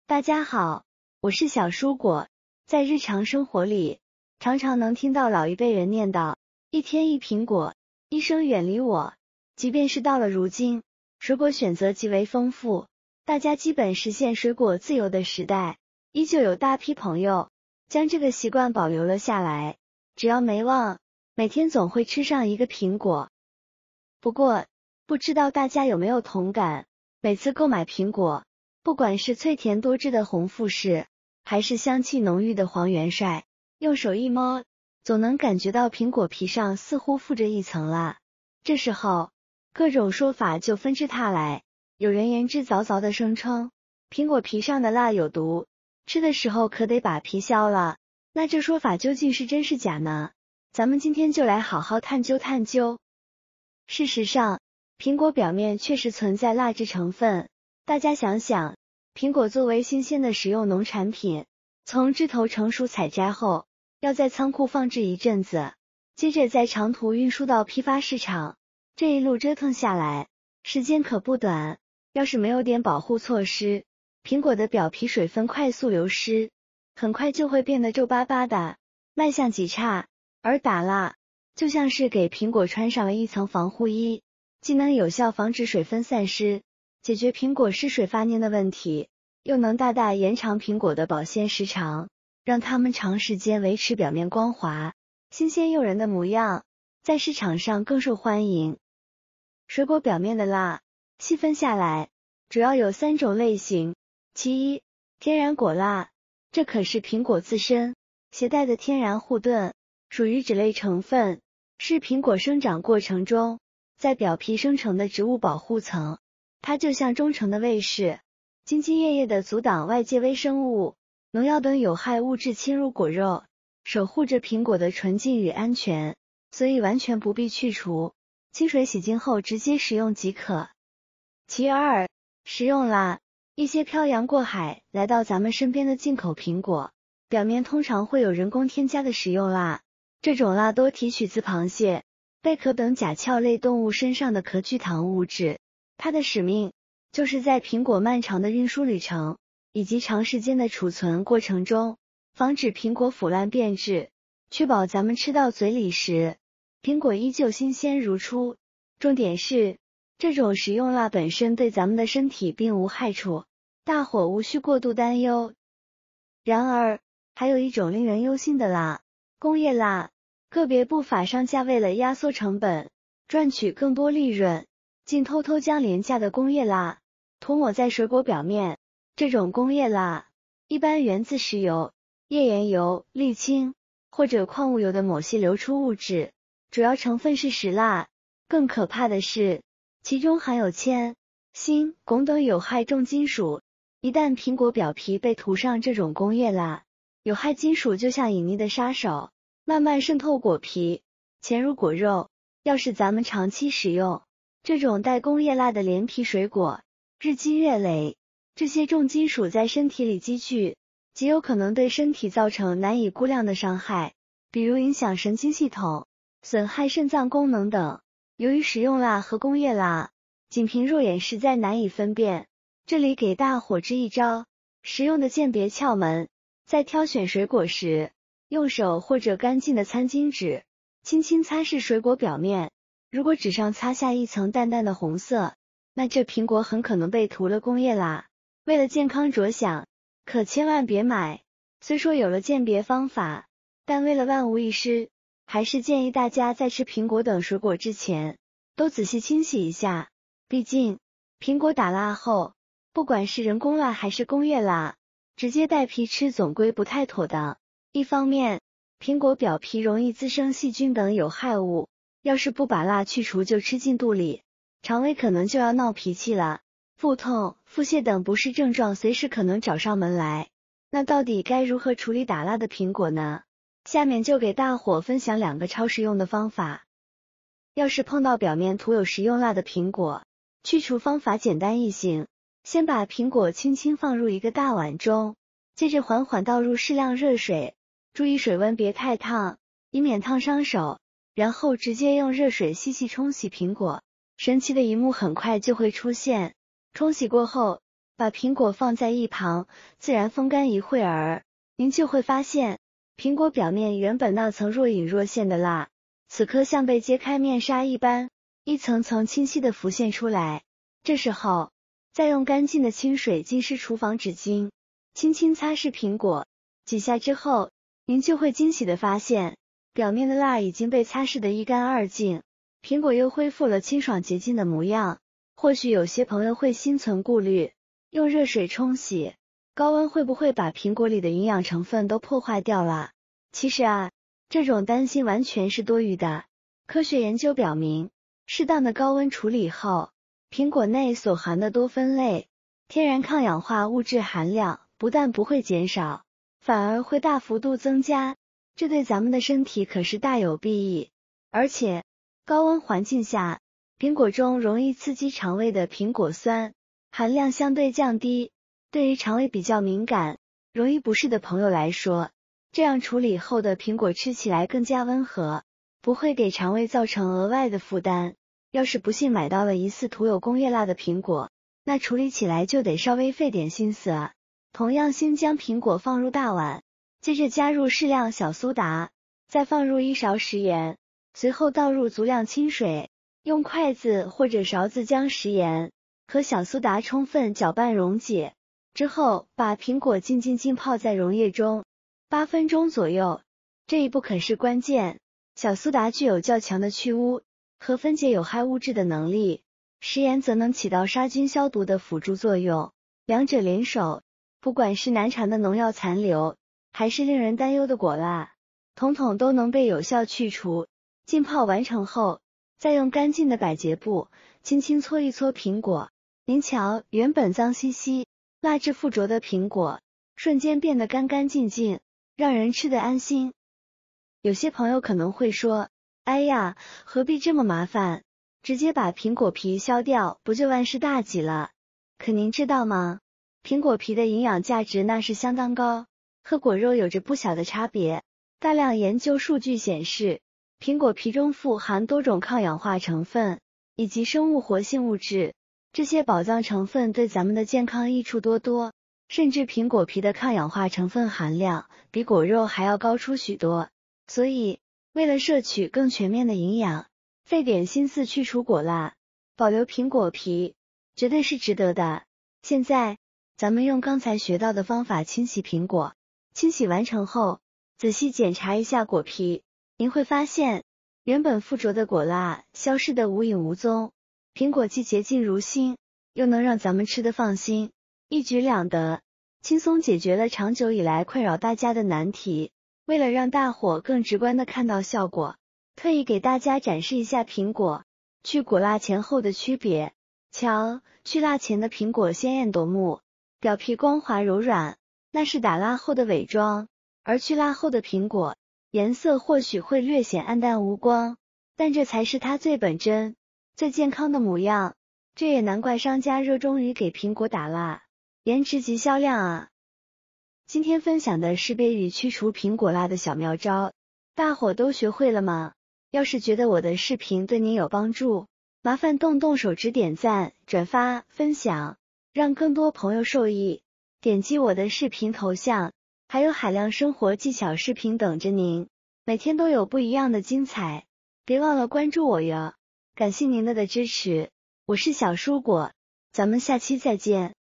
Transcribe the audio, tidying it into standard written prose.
大家好，我是小蔬果。在日常生活里，常常能听到老一辈人念叨一天一苹果，医生远离我。即便是到了如今，水果选择极为丰富，大家基本实现水果自由的时代，依旧有大批朋友将这个习惯保留了下来，只要没忘，每天总会吃上一个苹果。不过，不知道大家有没有同感，每次购买苹果，不管是脆甜多汁的红富士，还是香气浓郁的黄元帅，用手一摸，总能感觉到苹果皮上似乎附着一层蜡。这时候，各种说法就纷至沓来，有人言之凿凿的声称，苹果皮上的蜡有毒，吃的时候可得把皮削了。那这说法究竟是真是假呢？咱们今天就来好好探究探究。事实上，苹果表面确实存在蜡质成分。大家想想，苹果作为新鲜的食用农产品，从枝头成熟采摘后，要在仓库放置一阵子，接着再长途运输到批发市场，这一路折腾下来，时间可不短。要是没有点保护措施，苹果的表皮水分快速流失，很快就会变得皱巴巴的，卖相极差。而打蜡就像是给苹果穿上了一层防护衣，既能有效防止水分散失，解决苹果失水发黏的问题，又能大大延长苹果的保鲜时长，让它们长时间维持表面光滑、新鲜诱人的模样，在市场上更受欢迎。水果表面的蜡细分下来，主要有3种类型。其一，天然果蜡，这可是苹果自身携带的天然护盾，属于脂类成分，是苹果生长过程中在表皮生成的植物保护层。它就像忠诚的卫士，兢兢业业地阻挡外界微生物、农药等有害物质侵入果肉，守护着苹果的纯净与安全，所以完全不必去除，清水洗净后直接食用即可。其二，食用蜡，一些漂洋过海来到咱们身边的进口苹果，表面通常会有人工添加的食用蜡，这种蜡多提取自螃蟹、贝壳等甲壳类动物身上的壳聚糖物质。它的使命就是在苹果漫长的运输旅程以及长时间的储存过程中，防止苹果腐烂变质，确保咱们吃到嘴里时，苹果依旧新鲜如初。重点是，这种食用蜡本身对咱们的身体并无害处，大伙无需过度担忧。然而，还有一种令人忧心的蜡，工业蜡。个别不法商家为了压缩成本，赚取更多利润，竟偷偷将廉价的工业蜡涂抹在水果表面。这种工业蜡一般源自石油、页岩油、沥青或者矿物油的某些流出物质，主要成分是石蜡。更可怕的是，其中含有铅、锌、汞等有害重金属。一旦苹果表皮被涂上这种工业蜡，有害金属就像隐匿的杀手，慢慢渗透果皮，潜入果肉。要是咱们长期食用这种带工业蜡的连皮水果，日积月累，这些重金属在身体里积聚，极有可能对身体造成难以估量的伤害，比如影响神经系统、损害肾脏功能等。由于食用蜡和工业蜡仅凭肉眼实在难以分辨，这里给大伙支一招实用的鉴别窍门：在挑选水果时，用手或者干净的餐巾纸轻轻擦拭水果表面，如果纸上擦下一层淡淡的红色，那这苹果很可能被涂了工业蜡。为了健康着想，可千万别买。虽说有了鉴别方法，但为了万无一失，还是建议大家在吃苹果等水果之前，都仔细清洗一下。毕竟，苹果打蜡后，不管是人工蜡还是工业蜡，直接带皮吃总归不太妥当。一方面，苹果表皮容易滋生细菌等有害物，要是不把蜡去除就吃进肚里，肠胃可能就要闹脾气了，腹痛、腹泻等不适症状随时可能找上门来。那到底该如何处理打蜡的苹果呢？下面就给大伙分享2个超实用的方法。要是碰到表面涂有食用蜡的苹果，去除方法简单易行，先把苹果轻轻放入一个大碗中，接着缓缓倒入适量热水，注意水温别太烫，以免烫伤手，然后直接用热水细细冲洗苹果。神奇的一幕很快就会出现，冲洗过后，把苹果放在一旁，自然风干一会儿，您就会发现，苹果表面原本那层若隐若现的蜡，此刻像被揭开面纱一般，一层层清晰地浮现出来。这时候，再用干净的清水浸湿厨房纸巾，轻轻擦拭苹果，几下之后，您就会惊喜地发现，表面的蜡已经被擦拭得一干二净，苹果又恢复了清爽洁净的模样。或许有些朋友会心存顾虑，用热水冲洗，高温会不会把苹果里的营养成分都破坏掉了？其实啊，这种担心完全是多余的。科学研究表明，适当的高温处理后，苹果内所含的多酚类、天然抗氧化物质含量不但不会减少，反而会大幅度增加，这对咱们的身体可是大有裨益。而且，高温环境下，苹果中容易刺激肠胃的苹果酸含量相对降低，对于肠胃比较敏感、容易不适的朋友来说，这样处理后的苹果吃起来更加温和，不会给肠胃造成额外的负担。要是不幸买到了疑似涂有工业蜡的苹果，那处理起来就得稍微费点心思啊。同样，先将苹果放入大碗，接着加入适量小苏打，再放入1勺食盐，随后倒入足量清水，用筷子或者勺子将食盐和小苏打充分搅拌溶解，之后把苹果浸泡在溶液中8分钟左右。这一步可是关键，小苏打具有较强的去污和分解有害物质的能力，食盐则能起到杀菌消毒的辅助作用，两者联手，不管是难缠的农药残留，还是令人担忧的果蜡，统统都能被有效去除。浸泡完成后，再用干净的百洁布轻轻搓一搓苹果，您瞧，原本脏兮兮、蜡质附着的苹果，瞬间变得干干净净，让人吃得安心。有些朋友可能会说，哎呀，何必这么麻烦，直接把苹果皮削掉，不就万事大吉了？可您知道吗？苹果皮的营养价值那是相当高，和果肉有着不小的差别。大量研究数据显示，苹果皮中富含多种抗氧化成分以及生物活性物质，这些宝藏成分对咱们的健康益处多多，甚至苹果皮的抗氧化成分含量比果肉还要高出许多。所以，为了摄取更全面的营养，费点心思去除果蜡，保留苹果皮，绝对是值得的。现在，咱们用刚才学到的方法清洗苹果，清洗完成后，仔细检查一下果皮，您会发现，原本附着的果蜡消失得无影无踪，苹果既洁净如新，又能让咱们吃得放心，一举两得，轻松解决了长久以来困扰大家的难题。为了让大伙更直观地看到效果，特意给大家展示一下苹果去果蜡前后的区别。瞧，去蜡前的苹果鲜艳夺目，表皮光滑柔软，那是打蜡后的伪装；而去蜡后的苹果，颜色或许会略显暗淡无光，但这才是它最本真、最健康的模样。这也难怪商家热衷于给苹果打蜡，颜值即销量啊！今天分享的识别与去除苹果蜡的小妙招，大伙都学会了吗？要是觉得我的视频对您有帮助，麻烦动手指点赞、转发、分享，让更多朋友受益。点击我的视频头像，还有海量生活技巧视频等着您，每天都有不一样的精彩，别忘了关注我哟！感谢您的支持，我是小蔬果，咱们下期再见。